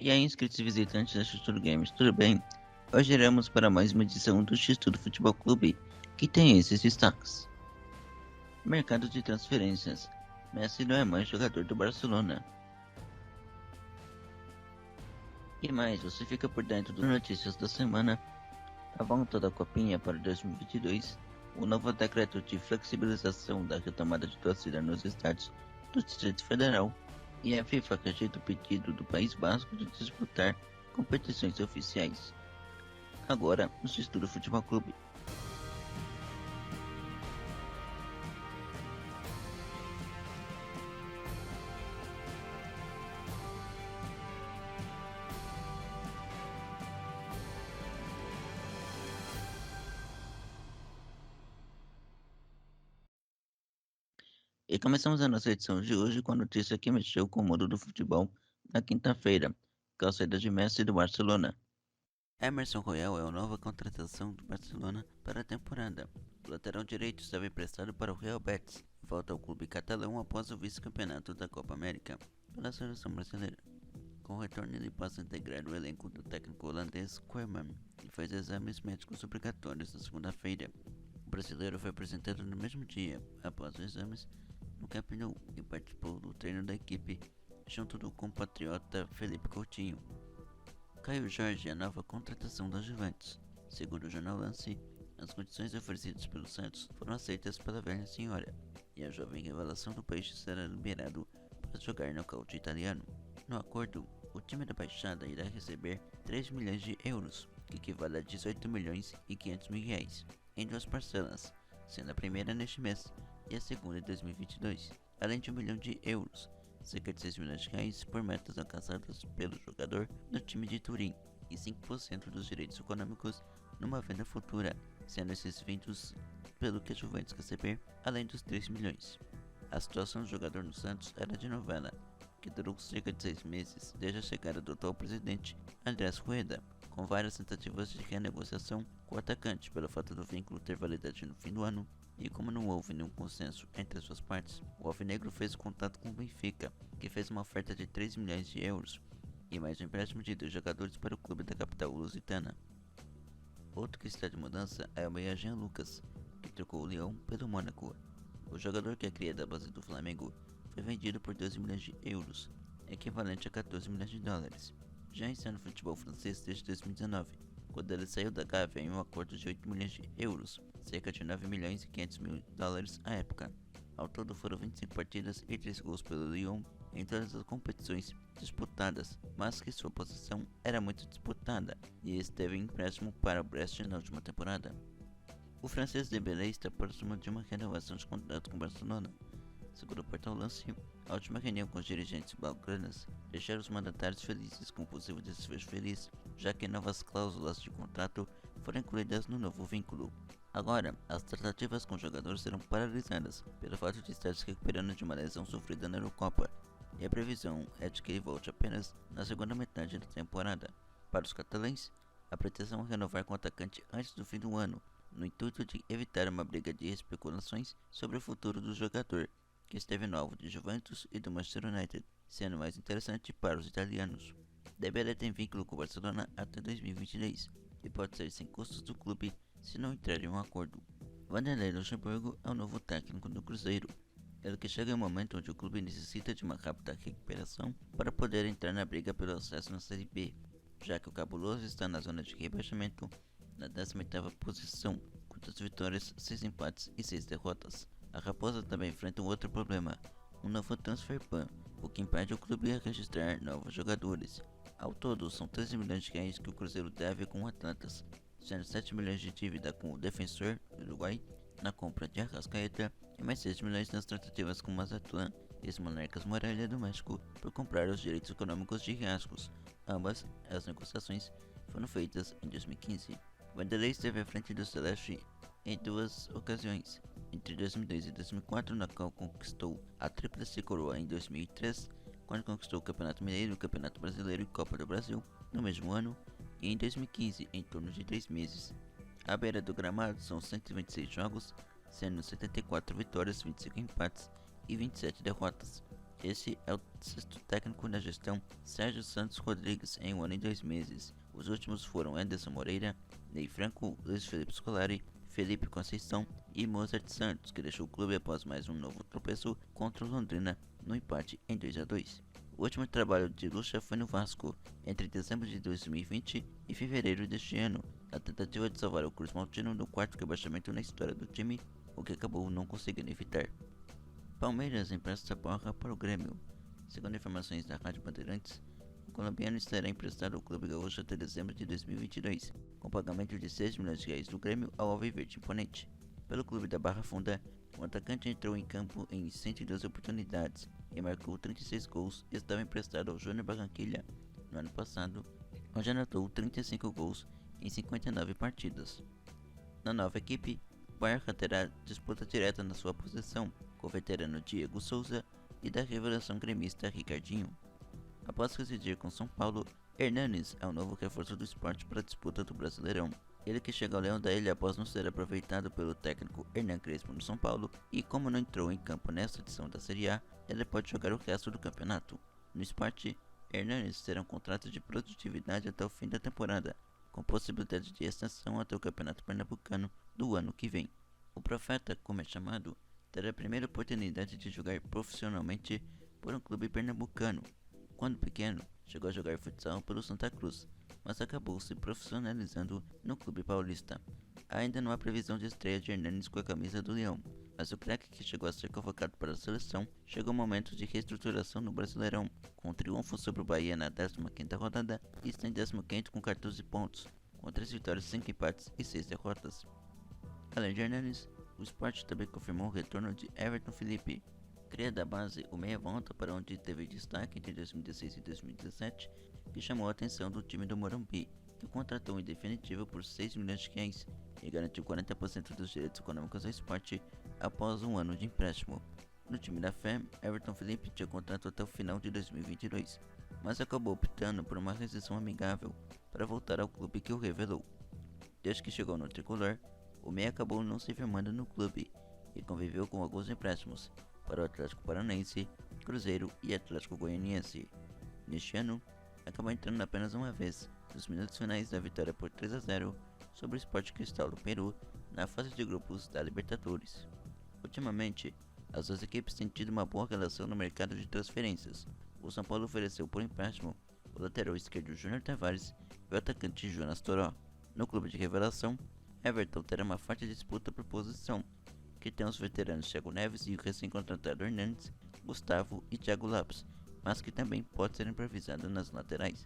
E aí, inscritos e visitantes da X-Tudo Games, tudo bem? Hoje iremos para mais uma edição do X-Tudo Futebol Clube, que tem esses destaques. Mercado de transferências. Messi não é mais jogador do Barcelona. E mais, você fica por dentro das notícias da semana, a volta da Copinha para 2022, o novo decreto de flexibilização da retomada de torcida nos estádios do Distrito Federal e a FIFA rejeita o pedido do País Basco de disputar competições oficiais. Agora, no X-Tudo Futebol Clube. E começamos a nossa edição de hoje com a notícia que mexeu com o mundo do futebol na quinta-feira, com a saída de Messi do Barcelona. Emerson Royal é a nova contratação do Barcelona para a temporada. O lateral direito estava emprestado para o Real Betis e volta ao clube catalão após o vice-campeonato da Copa América pela seleção brasileira. Com o retorno, ele passa a integrar o elenco do técnico holandês Koeman e faz exames médicos obrigatórios na segunda-feira. O brasileiro foi apresentado no mesmo dia, após os exames, no Camp Nou e participou do treino da equipe, junto do compatriota Felipe Coutinho. Caio Jorge é a nova contratação da Juventus. Segundo o jornal Lance, as condições oferecidas pelo Santos foram aceitas pela velha senhora, e a jovem revelação do Peixe será liberado para jogar no caute italiano. No acordo, o time da Baixada irá receber 3 milhões de euros, que equivale a 18 milhões e 500 mil reais, em duas parcelas, sendo a primeira neste mês e a segunda em 2022, além de 1 milhão de euros, cerca de 6 milhões de reais por metas alcançadas pelo jogador no time de Turim e 5% dos direitos econômicos numa venda futura, sendo esses vindos pelo que a Juventus receber, além dos 3 milhões. A situação do jogador no Santos era de novela, que durou cerca de 6 meses desde a chegada do atual presidente Andrés Rueda, com várias tentativas de renegociação com o atacante pelo fato do vínculo ter validade no fim do ano, e como não houve nenhum consenso entre as suas partes, o alvinegro fez contato com o Benfica, que fez uma oferta de 3 milhões de euros e mais um empréstimo de 2 jogadores para o clube da capital lusitana. Outro que está de mudança é o meia Jean Lucas, que trocou o Lyon pelo Mônaco. O jogador, que é cria da base do Flamengo, foi vendido por 12 milhões de euros, equivalente a 14 milhões de dólares. Já está no futebol francês desde 2019, quando ele saiu da Gávea em um acordo de 8 milhões de euros, cerca de 9 milhões e 500 mil dólares à época. Ao todo foram 25 partidas e 3 gols pelo Lyon em todas as competições disputadas, mas que sua posição era muito disputada e esteve em empréstimo para o Brest na última temporada. O francês Dembélé está próximo de uma renovação de contrato com o Barcelona. Segundo o portal Lance, a última reunião com os dirigentes blaugranas deixaram os mandatários felizes com o possível desfecho feliz, já que novas cláusulas de contrato foram incluídas no novo vínculo. Agora, as tratativas com o jogador serão paralisadas pelo fato de estar se recuperando de uma lesão sofrida na Eurocopa, e a previsão é de que ele volte apenas na segunda metade da temporada. Para os catalães, a pretensão é renovar com o atacante antes do fim do ano, no intuito de evitar uma briga de especulações sobre o futuro do jogador, que esteve no alvo de Juventus e do Manchester United, sendo mais interessante para os italianos. Dembélé tem vínculo com o Barcelona até 2023 e pode sair sem custos do clube se não entrar em um acordo. Vanderlei Luxemburgo é o novo técnico do Cruzeiro. Ele que chega em um momento onde o clube necessita de uma rápida recuperação para poder entrar na briga pelo acesso na Série B, já que o Cabuloso está na zona de rebaixamento na 18ª posição, com 2 vitórias, 6 empates e 6 derrotas. A Raposa também enfrenta um outro problema, um novo transfer ban, o que impede o clube a registrar novos jogadores. Ao todo, são 13 milhões de reais que o Cruzeiro deve com atletas, sendo 7 milhões de dívida com o Defensor do Uruguai na compra de Arrascaeta e mais 6 milhões nas tratativas com Mazatlán e os Monarcas Morelia do México por comprar os direitos econômicos de Riascos. Ambas as negociações foram feitas em 2015. Vanderlei esteve à frente do Celeste em 2 ocasiões, entre 2002 e 2004, na qual conquistou a Tríplice Coroa em 2003, quando conquistou o Campeonato Mineiro, o Campeonato Brasileiro e Copa do Brasil no mesmo ano, e em 2015, em torno de 3 meses. À beira do gramado são 126 jogos, sendo 74 vitórias, 25 empates e 27 derrotas. Esse é o sexto técnico da gestão Sérgio Santos Rodrigues em 1 ano e 2 meses. Os últimos foram Anderson Moreira, Ney Franco, Luiz Felipe Scolari, Felipe Conceição e Mozart Santos, que deixou o clube após mais um novo tropeço contra o Londrina no empate em 2-2. O último trabalho de Lucha foi no Vasco, entre dezembro de 2020 e fevereiro deste ano, na tentativa de salvar o Cruz Maltino do quarto rebaixamento na história do time, o que acabou não conseguindo evitar. Palmeiras empresta Borja para o Grêmio. Segundo informações da Rádio Bandeirantes, o colombiano estará emprestado ao clube gaúcho até dezembro de 2022, com pagamento de 6 milhões de reais do Grêmio ao Alviverde Imponente. Pelo clube da Barra Funda, o atacante entrou em campo em 112 oportunidades e marcou 36 gols e estava emprestado ao Júnior Barranquilla no ano passado, onde anotou 35 gols em 59 partidas. Na nova equipe, Borja terá disputa direta na sua posição com o veterano Diego Souza e da revelação gremista Ricardinho. Após residir com São Paulo, Hernanes é o novo reforço do Sport para a disputa do Brasileirão. Ele que chega ao Leão da Ilha após não ser aproveitado pelo técnico Hernan Crespo no São Paulo e como não entrou em campo nesta edição da Série A, ele pode jogar o resto do campeonato. No Sport, Hernanes terá um contrato de produtividade até o fim da temporada, com possibilidade de extensão até o Campeonato Pernambucano do ano que vem. O Profeta, como é chamado, terá a primeira oportunidade de jogar profissionalmente por um clube pernambucano. Quando pequeno, chegou a jogar futsal pelo Santa Cruz, mas acabou se profissionalizando no clube paulista. Ainda não há previsão de estreia de Hernanes com a camisa do Leão, mas o craque que chegou a ser convocado para a seleção chegou ao momento de reestruturação no Brasileirão, com um triunfo sobre o Bahia na 15ª rodada e está em 15º com 14 pontos, com 3 vitórias, 5 empates e 6 derrotas. Além de Hernanes, o Sport também confirmou o retorno de Everton Felipe. Cria da base, o meia volta para onde teve destaque entre 2016 e 2017, que chamou a atenção do time do Morumbi, que o contratou em definitivo por 6 milhões de reais e garantiu 40% dos direitos econômicos ao Sport após um ano de empréstimo. No time da Fé, Everton Felipe tinha contrato até o final de 2022, mas acabou optando por uma rescisão amigável para voltar ao clube que o revelou. Desde que chegou no tricolor, o meia acabou não se firmando no clube e conviveu com alguns empréstimos para o Atlético Paranaense, Cruzeiro e Atlético Goianiense. Neste ano, acabou entrando apenas uma vez, nos minutos finais da vitória por 3-0 sobre o Sport Cristal do Peru na fase de grupos da Libertadores. Ultimamente, as duas equipes têm tido uma boa relação no mercado de transferências. O São Paulo ofereceu por empréstimo o lateral esquerdo Júnior Tavares e o atacante Jonas Toró. No clube de revelação, Everton terá uma forte disputa por posição, que tem os veteranos Thiago Neves e o recém-contratado Hernandes, Gustavo e Thiago Lopes, mas que também pode ser improvisado nas laterais.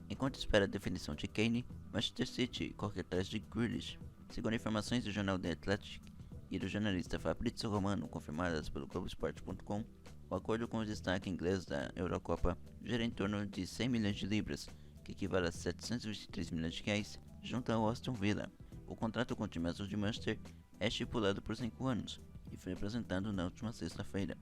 Enquanto espera a definição de Kane, Manchester City corre atrás de Grealish. Segundo informações do jornal The Athletic e do jornalista Fabrizio Romano, confirmadas pelo Globoesporte.com, o acordo com o destaque inglês da Eurocopa gira em torno de 100 milhões de libras, que equivale a 723 milhões de reais, junto ao Aston Villa. O contrato com o time azul de Manchester é estipulado por 5 anos e foi apresentado na última sexta-feira.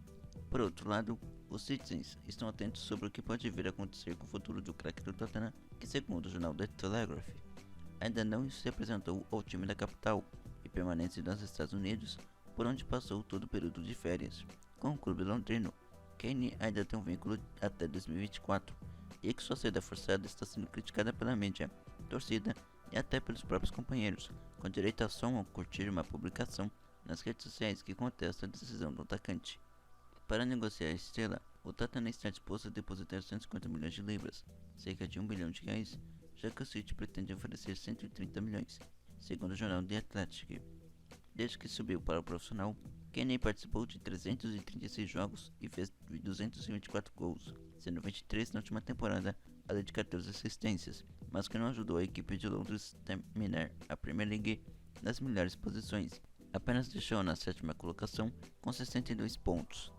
Por outro lado, os Citizens estão atentos sobre o que pode vir a acontecer com o futuro do craque do Tottenham, que segundo o jornal The Telegraph, ainda não se apresentou ao time da capital e permanece nos Estados Unidos, por onde passou todo o período de férias. Com o clube londrino, Kane ainda tem um vínculo até 2024 e que sua saída forçada está sendo criticada pela mídia, torcida e até pelos próprios companheiros, com direito a só curtir uma publicação nas redes sociais que contesta a decisão do atacante. Para negociar a estrela, o Tottenham está disposto a depositar 150 milhões de libras, cerca de 1 bilhão de reais, já que o City pretende oferecer 130 milhões, segundo o jornal The Athletic. Desde que subiu para o profissional, Kane participou de 336 jogos e fez 224 gols, sendo 23 na última temporada, além de 14 assistências, mas que não ajudou a equipe de Londres a terminar a Premier League nas melhores posições. Apenas deixou na 7ª colocação com 62 pontos.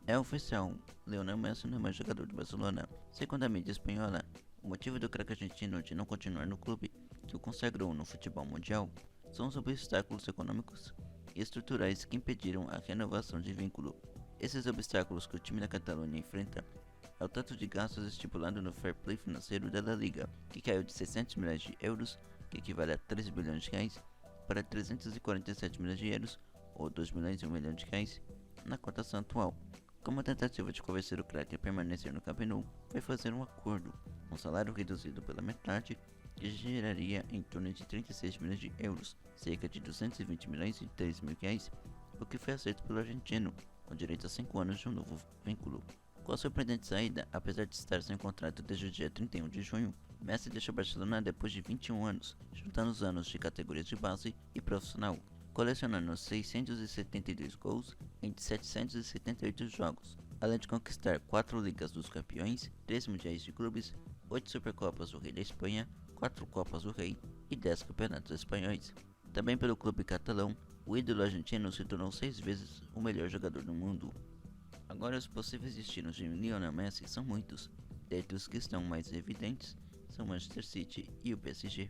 É oficial, Lionel Messi não é mais jogador do Barcelona. Segundo a mídia espanhola, o motivo do craque argentino de não continuar no clube, que o consagrou no futebol mundial, são os obstáculos econômicos e estruturais que impediram a renovação de vínculo. Esses obstáculos que o time da Catalunha enfrenta é o tanto de gastos estipulado no Fair Play financeiro da La Liga, que caiu de 600 milhões de euros, que equivale a 13 bilhões de reais, para 347 milhões de euros, ou 2 milhões e 1 milhão de reais, na cotação atual, Como tentativa de convencer o craque a permanecer no Camp Nou, foi fazer um acordo, um salário reduzido pela metade, que geraria em torno de 36 milhões de euros, cerca de 220 milhões e 3 mil reais, o que foi aceito pelo argentino, com direito a 5 anos de um novo vínculo. Com a surpreendente saída, apesar de estar sem contrato desde o dia 31 de junho, Messi deixou Barcelona depois de 21 anos, juntando os anos de categorias de base e profissional, colecionando 672 gols em 778 jogos, além de conquistar 4 Ligas dos Campeões, 3 Mundiais de Clubes, 8 Supercopas do Rei da Espanha, 4 Copas do Rei e 10 Campeonatos Espanhóis. Também pelo clube catalão, o ídolo argentino se tornou 6 vezes o melhor jogador do mundo. Agora os possíveis destinos de Lionel Messi são muitos, dentre os que estão mais evidentes são Manchester City e o PSG.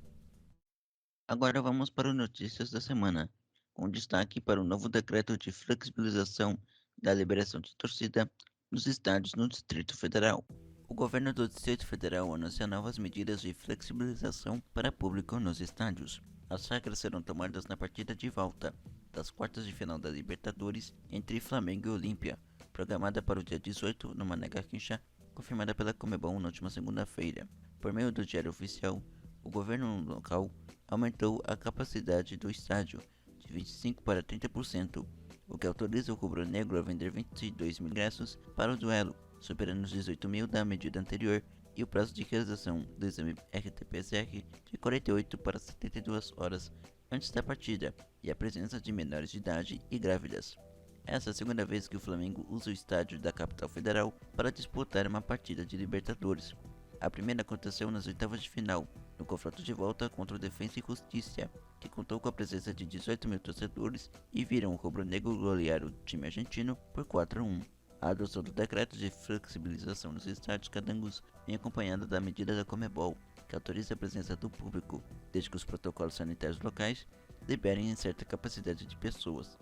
Agora vamos para as notícias da semana, com destaque para o novo decreto de flexibilização da liberação de torcida nos estádios no Distrito Federal. O governo do Distrito Federal anuncia novas medidas de flexibilização para público nos estádios. As regras serão tomadas na partida de volta das quartas de final da Libertadores entre Flamengo e Olímpia, programada para o dia 18 no Mané Garrincha, confirmada pela Conmebol na última segunda-feira. Por meio do Diário Oficial, o governo local aumentou a capacidade do estádio de 25% para 30%, o que autoriza o rubro-negro a vender 22 mil ingressos para o duelo, superando os 18 mil da medida anterior, e o prazo de realização do exame RT-PCR de 48 para 72 horas antes da partida, e a presença de menores de idade e grávidas. Essa é a segunda vez que o Flamengo usa o estádio da capital federal para disputar uma partida de Libertadores. A primeira aconteceu nas oitavas de final, no confronto de volta contra o Defensa e Justiça, que contou com a presença de 18 mil torcedores e viram o rubro-negro golear o time argentino por 4-1. A adoção do decreto de flexibilização nos estádios candangos vem acompanhada da medida da Conmebol, que autoriza a presença do público, desde que os protocolos sanitários locais liberem em certa capacidade de pessoas.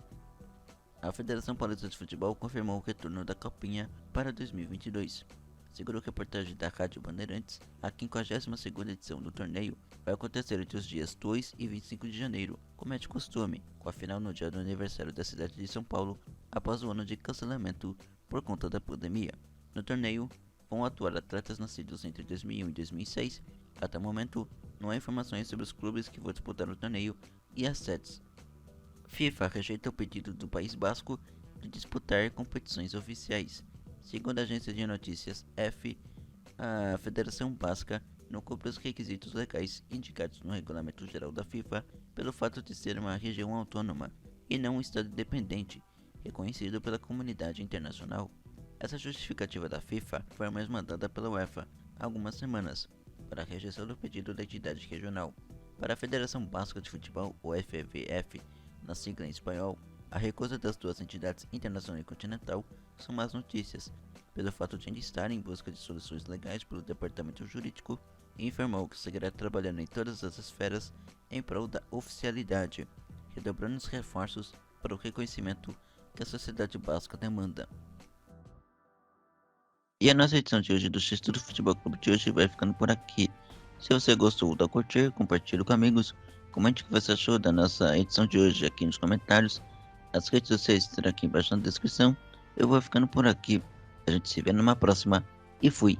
A Federação Paulista de Futebol confirmou o retorno da Copinha para 2022. Segundo a reportagem da Rádio Bandeirantes, a 52ª edição do torneio vai acontecer entre os dias 2 e 25 de janeiro, como é de costume, com a final no dia do aniversário da cidade de São Paulo, após o ano de cancelamento por conta da pandemia. No torneio, vão atuar atletas nascidos entre 2001 e 2006. Até o momento, não há informações sobre os clubes que vão disputar o torneio e as sedes. FIFA rejeita o pedido do País Basco de disputar competições oficiais. Segundo a agência de notícias EFE, a Federação Basca não cumpre os requisitos legais indicados no Regulamento Geral da FIFA pelo fato de ser uma região autônoma e não um estado independente, reconhecido pela comunidade internacional. Essa justificativa da FIFA foi a mesma dada pela UEFA há algumas semanas, para a rejeição do pedido da entidade regional. Para a Federação Basca de Futebol, ou FVF, na sigla em espanhol, a recusa das duas entidades internacional e continental são más notícias, pelo fato de ainda estar em busca de soluções legais pelo departamento jurídico, e informou que seguirá trabalhando em todas as esferas em prol da oficialidade, redobrando os reforços para o reconhecimento que a sociedade basca demanda. E a nossa edição de hoje do X do Futebol Clube de hoje vai ficando por aqui. Se você gostou, dá curtir, compartilhe com amigos, comente o que você achou da nossa edição de hoje aqui nos comentários. As redes sociais estarão aqui embaixo na descrição. Eu vou ficando por aqui. A gente se vê numa próxima e fui!